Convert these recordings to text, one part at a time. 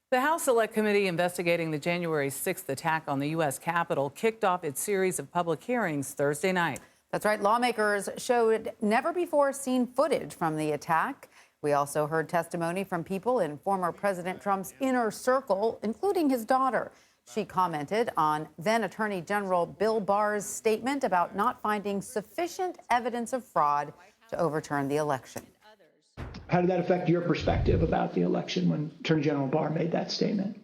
The House Select Committee investigating the January 6th attack on the U.S. Capitol kicked off its series of public hearings Thursday night. That's right. Lawmakers showed never-before-seen footage from the attack. We also heard testimony from people in former President Trump's inner circle, including his daughter. She commented on then Attorney General Bill Barr's statement about not finding sufficient evidence of fraud to overturn the election. How did that affect your perspective about the election when Attorney General Barr made that statement?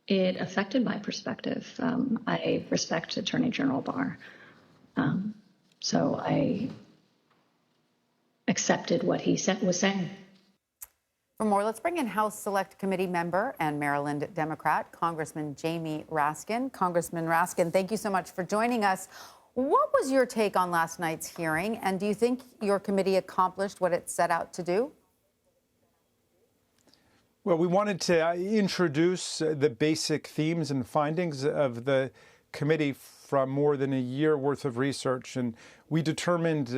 It affected my perspective. I respect Attorney General Barr. So I accepted what he was saying. For more, let's bring in House Select Committee member and Maryland Democrat, Congressman Jamie Raskin. Congressman Raskin, thank you so much for joining us. What was your take on last night's hearing, and do you think your committee accomplished what it set out to do? Well, we wanted to introduce the basic themes and findings of the committee from more than a year worth of research. And we determined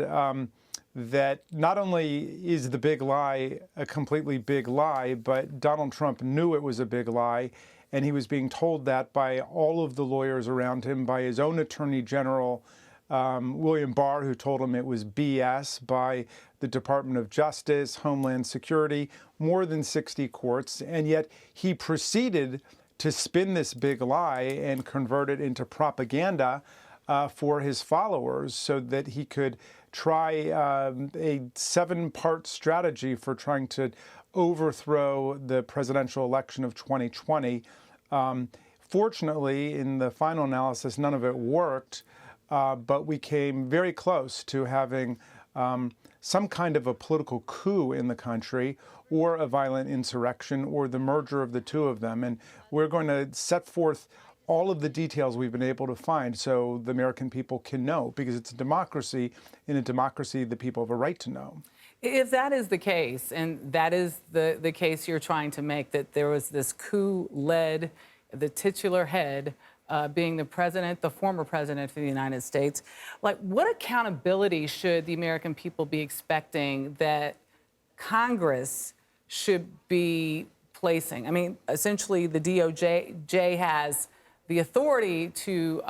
that not only is the big lie a completely big lie, but Donald Trump knew it was a big lie. And he was being told that by all of the lawyers around him, by his own Attorney General, William Barr, who told him it was BS, by the Department of Justice, Homeland Security, more than 60 courts. And yet he proceeded to spin this big lie and convert it into propaganda for his followers so that he could try a 7-part strategy for trying to overthrow the presidential election of 2020. Fortunately, in the final analysis, none of it worked, but we came very close to having some kind of a political coup in the country, or a violent insurrection, or the merger of the two of them. And we're going to set forth all of the details we've been able to find so the American people can know, because it's a democracy. In a democracy, the people have a right to know. If that is the case, and that is the case you're trying to make, that there was this coup led, the titular head being the president, the former president of the United States, like, what accountability should the American people be expecting that Congress should be placing? I mean, essentially, the DOJ has the authority to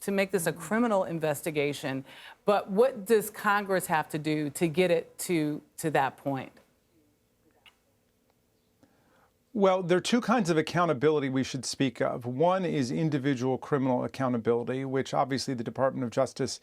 make this a criminal investigation, but what does Congress have to do to get it to that point? Well, there are two kinds of accountability we should speak of. One is individual criminal accountability, which obviously the Department of Justice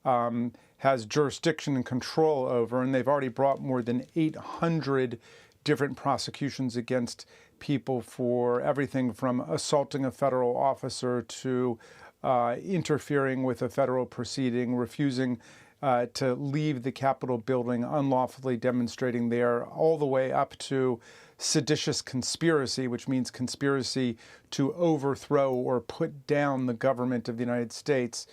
has jurisdiction and control over, and they've already brought more than 800 different prosecutions against people for everything from assaulting a federal officer to interfering with a federal proceeding, refusing to leave the Capitol building, unlawfully demonstrating there, all the way up to seditious conspiracy, which means conspiracy to overthrow or put down the government of the United States.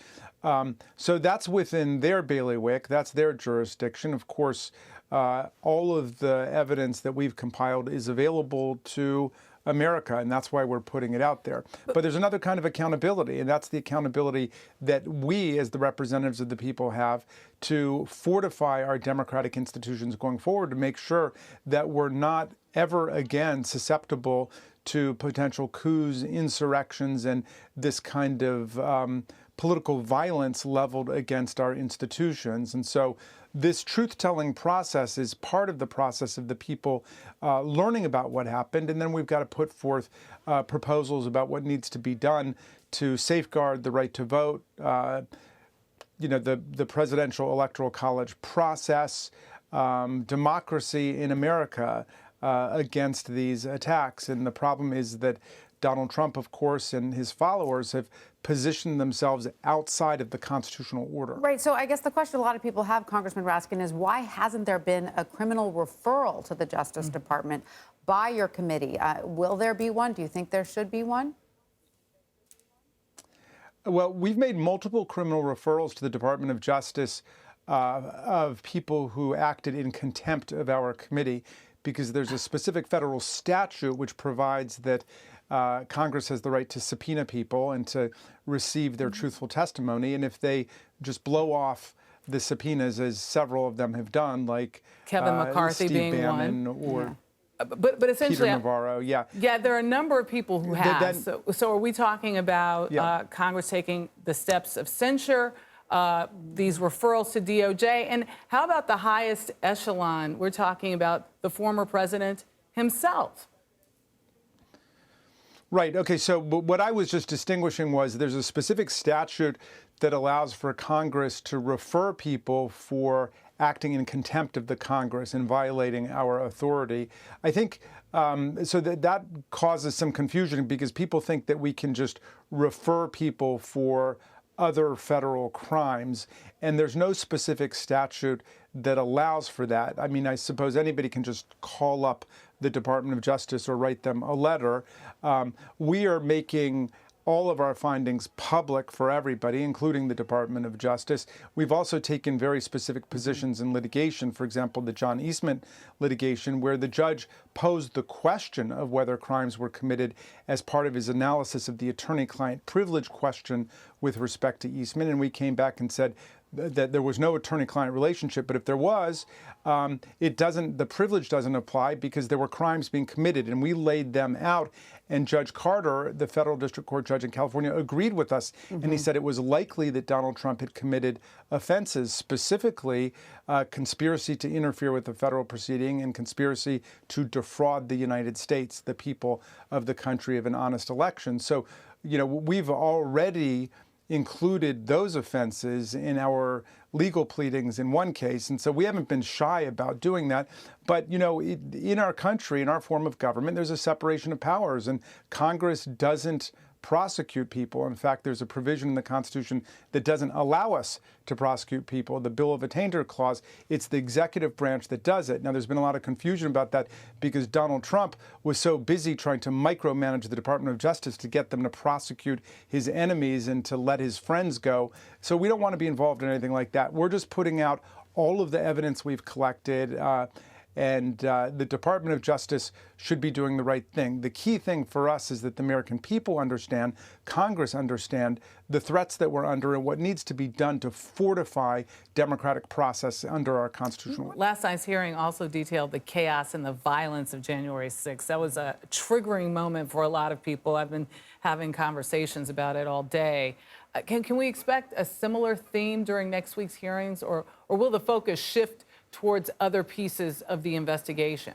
So that's within their bailiwick. That's their jurisdiction. Of course, all of the evidence that we've compiled is available to America, and that's why we're putting it out there. But there's another kind of accountability, and that's the accountability that we, as the representatives of the people, have to fortify our democratic institutions going forward, to make sure that we're not ever again susceptible to potential coups, insurrections, and this kind of political violence leveled against our institutions. And so this truth-telling process is part of the process of the people learning about what happened, and then we've got to put forth proposals about what needs to be done to safeguard the right to vote, the presidential electoral college process, democracy in America against these attacks. And the problem is that Donald Trump, of course, and his followers have positioned themselves outside of the constitutional order. Right. So I guess the question a lot of people have, Congressman Raskin, is why hasn't there been a criminal referral to the Justice Department by your committee? Will there be one? Do you think there should be one? Well, we've made multiple criminal referrals to the Department of Justice of people who acted in contempt of our committee, because there's a specific federal statute which provides that Congress has the right to subpoena people and to receive their truthful testimony. And if they just blow off the subpoenas, as several of them have done, like Kevin McCarthy Steve being Bannon one, or But essentially, Peter Navarro, yeah. Yeah, there are a number of people who have. So are we talking about Congress taking the steps of censure, these referrals to DOJ? And how about the highest echelon? We're talking about the former president himself. Right. Okay. So what I was just distinguishing was there's a specific statute that allows for Congress to refer people for acting in contempt of the Congress and violating our authority. I think so that causes some confusion because people think that we can just refer people for other federal crimes, and there's no specific statute that allows for that. I mean, I suppose anybody can just call up the Department of Justice or write them a letter. We are making all of our findings public for everybody, including the Department of Justice. We've also taken very specific positions in litigation, for example, the John Eastman litigation, where the judge posed the question of whether crimes were committed as part of his analysis of the attorney-client privilege question with respect to Eastman. And we came back and said that there was no attorney-client relationship, but if there was, the privilege doesn't apply because there were crimes being committed, and we laid them out. And Judge Carter, the federal district court judge in California, agreed with us, and he said it was likely that Donald Trump had committed offenses, specifically conspiracy to interfere with the federal proceeding and conspiracy to defraud the United States, the people of the country, of an honest election. So, you know, we've already included those offenses in our legal pleadings in one case. And so we haven't been shy about doing that. But, you know, in our country, in our form of government, there's a separation of powers, and Congress doesn't prosecute people. In fact, there's a provision in the Constitution that doesn't allow us to prosecute people, the Bill of Attainder Clause. It's the executive branch that does it. Now, there's been a lot of confusion about that because Donald Trump was so busy trying to micromanage the Department of Justice to get them to prosecute his enemies and to let his friends go. So we don't want to be involved in anything like that. We're just putting out all of the evidence we've collected. And the Department of Justice should be doing the right thing. The key thing for us is that the American people understand, Congress understand the threats that we're under and what needs to be done to fortify democratic process under our constitutional. Last night's hearing also detailed the chaos and the violence of January 6th. That was a triggering moment for a lot of people. I've been having conversations about it all day. Can we expect a similar theme during next week's hearings, or will the focus shift towards other pieces of the investigation?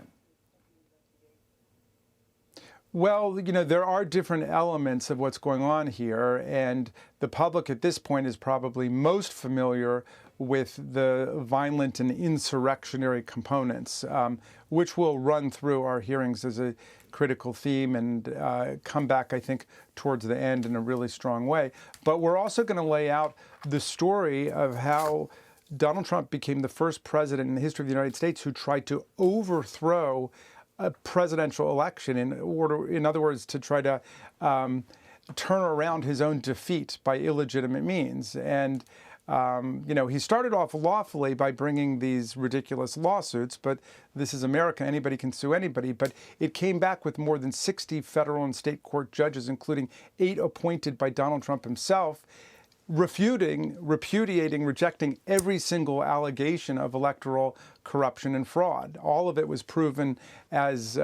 Well, you know, there are different elements of what's going on here, and the public at this point is probably most familiar with the violent and insurrectionary components, which will run through our hearings as a critical theme and come back, I think, towards the end in a really strong way. But we're also going to lay out the story of how Donald Trump became the first president in the history of the United States who tried to overthrow a presidential election in other words, to try to turn around his own defeat by illegitimate means. And you know, he started off lawfully by bringing these ridiculous lawsuits, but this is America. Anybody can sue anybody. But it came back with more than 60 federal and state court judges, including 8 appointed by Donald Trump himself, repudiating, rejecting every single allegation of electoral corruption and fraud. All of it was proven, as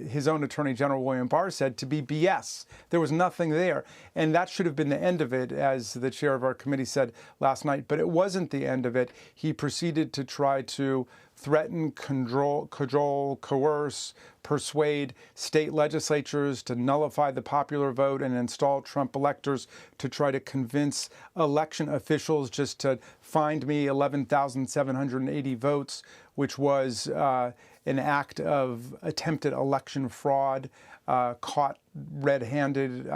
his own Attorney General William Barr said, to be BS. There was nothing there. And that should have been the end of it, as the chair of our committee said last night. But it wasn't the end of it. He proceeded to try to threaten, cajole, coerce, persuade state legislatures to nullify the popular vote and install Trump electors, to try to convince election officials just to find me 11,780 votes, which was an act of attempted election fraud, caught red-handed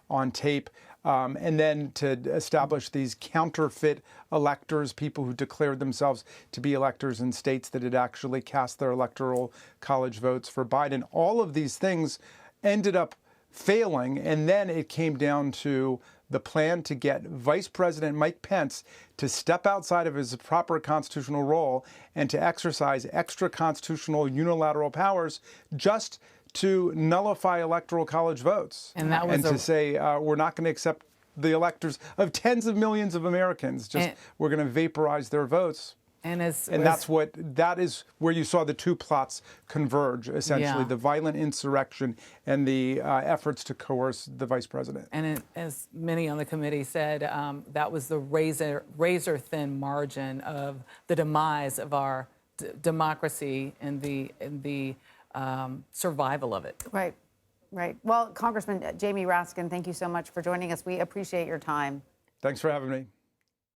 on tape. And then to establish these counterfeit electors, people who declared themselves to be electors in states that had actually cast their electoral college votes for Biden. All of these things ended up failing, and then it came down to the plan to get Vice President Mike Pence to step outside of his proper constitutional role and to exercise extra constitutional unilateral powers just to nullify electoral college votes, and to say we're not going to accept the electors of tens of millions of Americans. We're going to vaporize their votes. And that is where you saw the two plots converge, essentially, Yeah. the violent insurrection and the efforts to coerce the vice president. And as many on the committee said, that was the razor-thin margin of the demise of our democracy and the survival of it. Right, right. Well, Congressman Jamie Raskin, thank you so much for joining us. We appreciate your time. Thanks for having me.